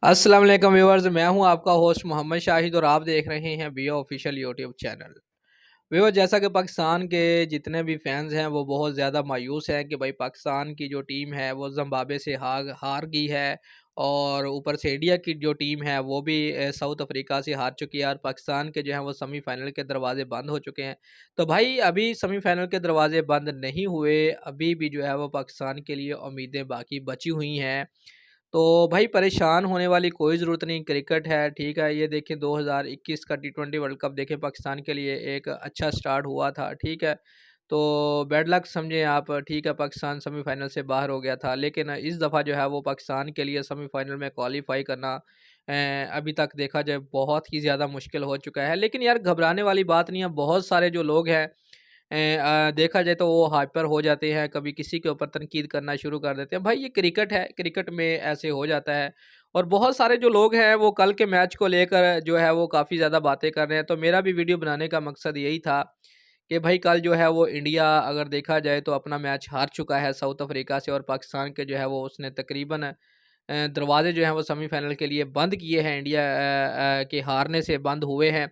अस्सलाम वालेकुम व्यूअर्स, मैं हूं आपका होस्ट मोहम्मद शाहिद और आप देख रहे हैं बियो ऑफिशियल यूट्यूब चैनल। व्यूअर्स, जैसा कि पाकिस्तान के जितने भी फैंस हैं वो बहुत ज़्यादा मायूस हैं कि भाई पाकिस्तान की जो टीम है वो ज़िम्बाब्वे से हार गई है। और ऊपर से इंडिया की जो टीम है वो भी साउथ अफ्रीका से हार चुकी है और पाकिस्तान के जो है वो सेमीफाइनल के दरवाजे बंद हो चुके हैं। तो भाई अभी सेमीफाइनल के दरवाजे बंद नहीं हुए, अभी भी जो है वो पाकिस्तान के लिए उम्मीदें बाकी बची हुई हैं। तो भाई परेशान होने वाली कोई ज़रूरत नहीं, क्रिकेट है, ठीक है। ये देखें 2021 का टी20 वर्ल्ड कप देखें, पाकिस्तान के लिए एक अच्छा स्टार्ट हुआ था, ठीक है। तो बैड लक समझें आप, ठीक है, पाकिस्तान सेमीफाइनल से बाहर हो गया था। लेकिन इस दफ़ा जो है वो पाकिस्तान के लिए सेमीफाइनल में क्वालिफाई करना अभी तक देखा जाए बहुत ही ज़्यादा मुश्किल हो चुका है। लेकिन यार घबराने वाली बात नहीं है, बहुत सारे जो लोग हैं देखा जाए तो वो हाइपर हो जाते हैं, कभी किसी के ऊपर तनकीद करना शुरू कर देते हैं। भाई ये क्रिकेट है, क्रिकेट में ऐसे हो जाता है। और बहुत सारे जो लोग हैं वो कल के मैच को लेकर जो है वो काफ़ी ज़्यादा बातें कर रहे हैं। तो मेरा भी वीडियो बनाने का मकसद यही था कि भाई कल जो है वो इंडिया अगर देखा जाए तो अपना मैच हार चुका है साउथ अफ्रीका से, और पाकिस्तान के जो है वो उसने तकरीबन दरवाजे जो हैं वो सेमीफाइनल के लिए बंद किए हैं, इंडिया के हारने से बंद हुए हैं।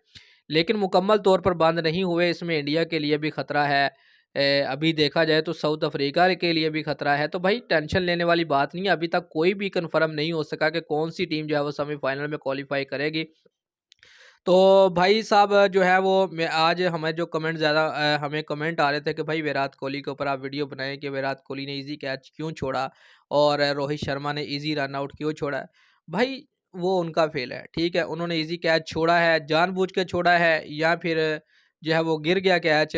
लेकिन मुकम्मल तौर पर बंद नहीं हुए, इसमें इंडिया के लिए भी ख़तरा है। अभी देखा जाए तो साउथ अफ्रीका के लिए भी ख़तरा है। तो भाई टेंशन लेने वाली बात नहीं है, अभी तक कोई भी कन्फर्म नहीं हो सका कि कौन सी टीम जो है वो सेमीफाइनल में क्वालिफाई करेगी। तो भाई साहब जो है वो मैं आज हमें जो कमेंट ज़्यादा हमें कमेंट आ रहे थे कि भाई विराट कोहली के ऊपर आप वीडियो बनाएं कि विराट कोहली ने इजी कैच क्यों छोड़ा और रोहित शर्मा ने इजी रन आउट क्यों छोड़ा है। भाई वो उनका फेल है, ठीक है, उन्होंने इजी कैच छोड़ा है, जानबूझ के छोड़ा है, या फिर जो है वो गिर गया कैच,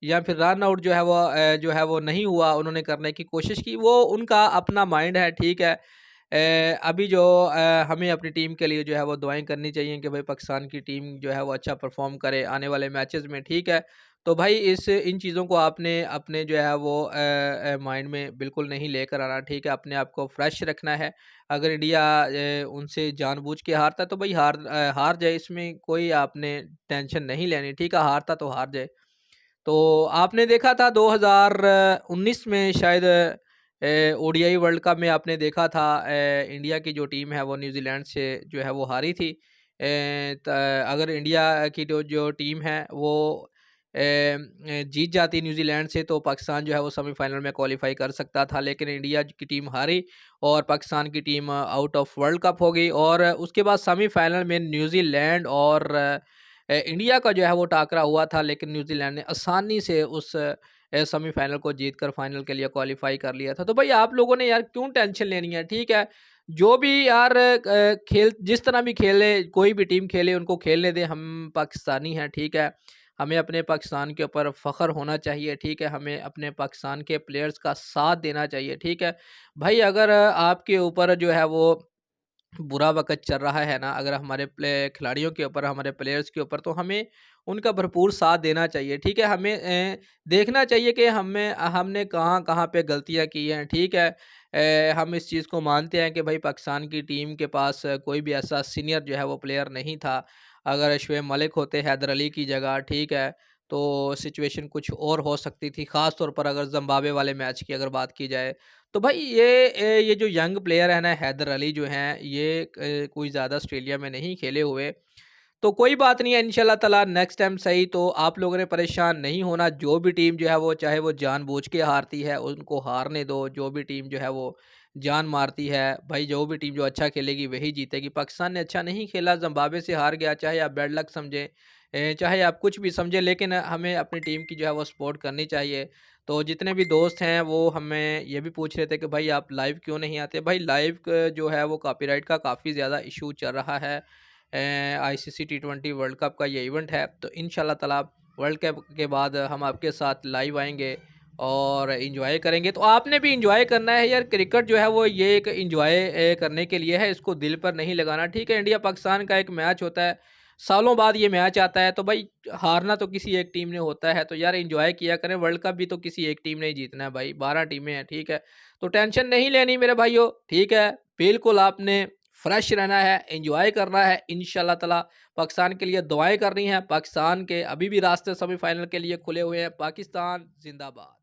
या फिर रन आउट जो है वो नहीं हुआ, उन्होंने करने की कोशिश की, वो उनका अपना माइंड है, ठीक है। अभी जो हमें अपनी टीम के लिए जो है वो दुआएं करनी चाहिए कि भाई पाकिस्तान की टीम जो है वो अच्छा परफॉर्म करे आने वाले मैचेस में, ठीक है। तो भाई इन चीज़ों को आपने अपने जो है वो माइंड में बिल्कुल नहीं लेकर आना, ठीक है। अपने आप को फ्रेश रखना है। अगर इंडिया उनसे जानबूझ के हारता है तो भाई हार जाए, इसमें कोई आपने टेंशन नहीं लेनी, ठीक है, हारता तो हार जाए। तो आपने देखा था 2019 में शायद ओडीआई वर्ल्ड कप में आपने देखा था इंडिया की जो टीम है वो न्यूजीलैंड से जो है वो हारी थी। अगर इंडिया की जो टीम है वो जीत जाती न्यूजीलैंड से तो पाकिस्तान जो है वो सेमीफाइनल में क्वालिफाई कर सकता था। लेकिन इंडिया की टीम हारी और पाकिस्तान की team out of world cup हो गई, और उसके बाद सेमीफाइनल में न्यूजीलैंड और इंडिया का जो है वो टाकरा हुआ था। लेकिन न्यूजीलैंड ने आसानी से उस सेमीफाइनल को जीतकर फाइनल के लिए क्वालिफाई कर लिया था। तो भाई आप लोगों ने यार क्यों टेंशन लेनी है, ठीक है। जो भी यार खेल जिस तरह भी खेले, कोई भी टीम खेले, उनको खेलने दें, हम पाकिस्तानी हैं, ठीक है। हमें अपने पाकिस्तान के ऊपर फ़ख्र होना चाहिए, ठीक है। हमें अपने पाकिस्तान के प्लेयर्स का साथ देना चाहिए, ठीक है। भाई अगर आपके ऊपर जो है वो बुरा वक़्त चल रहा है ना, अगर हमारे खिलाड़ियों के ऊपर, हमारे प्लेयर्स के ऊपर, तो हमें उनका भरपूर साथ देना चाहिए, ठीक है। हमें देखना चाहिए कि हमने कहाँ-कहाँ पे गलतियाँ की हैं, ठीक है। हम इस चीज़ को मानते हैं कि भाई पाकिस्तान की टीम के पास कोई भी ऐसा सीनियर जो है वो प्लेयर नहीं था। अगर शोएब मलिक होते हैदर अली की जगह, ठीक है, तो सिचुएशन कुछ और हो सकती थी। ख़ास तौर पर अगर ज़िम्बाब्वे वाले मैच की अगर बात की जाए, तो भाई ये जो यंग प्लेयर है ना हैदर अली जो हैं, ये कोई ज़्यादा ऑस्ट्रेलिया में नहीं खेले हुए। तो कोई बात नहीं है, इंशाल्लाह ताला नेक्स्ट टाइम सही। तो आप लोगों ने परेशान नहीं होना, जो भी टीम जो है वो चाहे वो जानबूझ के हारती है उनको हारने दो, जो भी टीम जो है वो जान मारती है, भाई जो भी टीम जो अच्छा खेलेगी वही जीतेगी। पाकिस्तान ने अच्छा नहीं खेला, ज़िम्बाब्वे से हार गया, चाहे आप बैड लक समझें, चाहे आप कुछ भी समझें, लेकिन हमें अपनी टीम की जो है वो सपोर्ट करनी चाहिए। तो जितने भी दोस्त हैं वो हमें ये भी पूछ रहे थे कि भाई आप लाइव क्यों नहीं आते। भाई लाइव जो है वो कॉपीराइट का काफ़ी ज़्यादा इशू चल रहा है। आईसीसी टी20 वर्ल्ड कप का ये इवेंट है, तो इंशाल्लाह ताला वर्ल्ड कप के बाद हम आपके साथ लाइव आएंगे और इंजॉय करेंगे। तो आपने भी इंजॉय करना है यार, क्रिकेट जो है वो ये एक इंजॉय करने के लिए है, इसको दिल पर नहीं लगाना, ठीक है। इंडिया पाकिस्तान का एक मैच होता है, सालों बाद ये मैच आता है, तो भाई हारना तो किसी एक टीम ने होता है, तो यार एंजॉय किया करें। वर्ल्ड कप भी तो किसी एक टीम ने ही जीतना है भाई, 12 टीमें हैं, ठीक है। तो टेंशन नहीं लेनी मेरे भाइयों, ठीक है। बिल्कुल आपने फ्रेश रहना है, एंजॉय करना है। इंशाल्लाह ताला पाकिस्तान के लिए दुआएं करनी है। पाकिस्तान के अभी भी रास्ते सेमीफाइनल के लिए खुले हुए हैं। पाकिस्तान जिंदाबाद।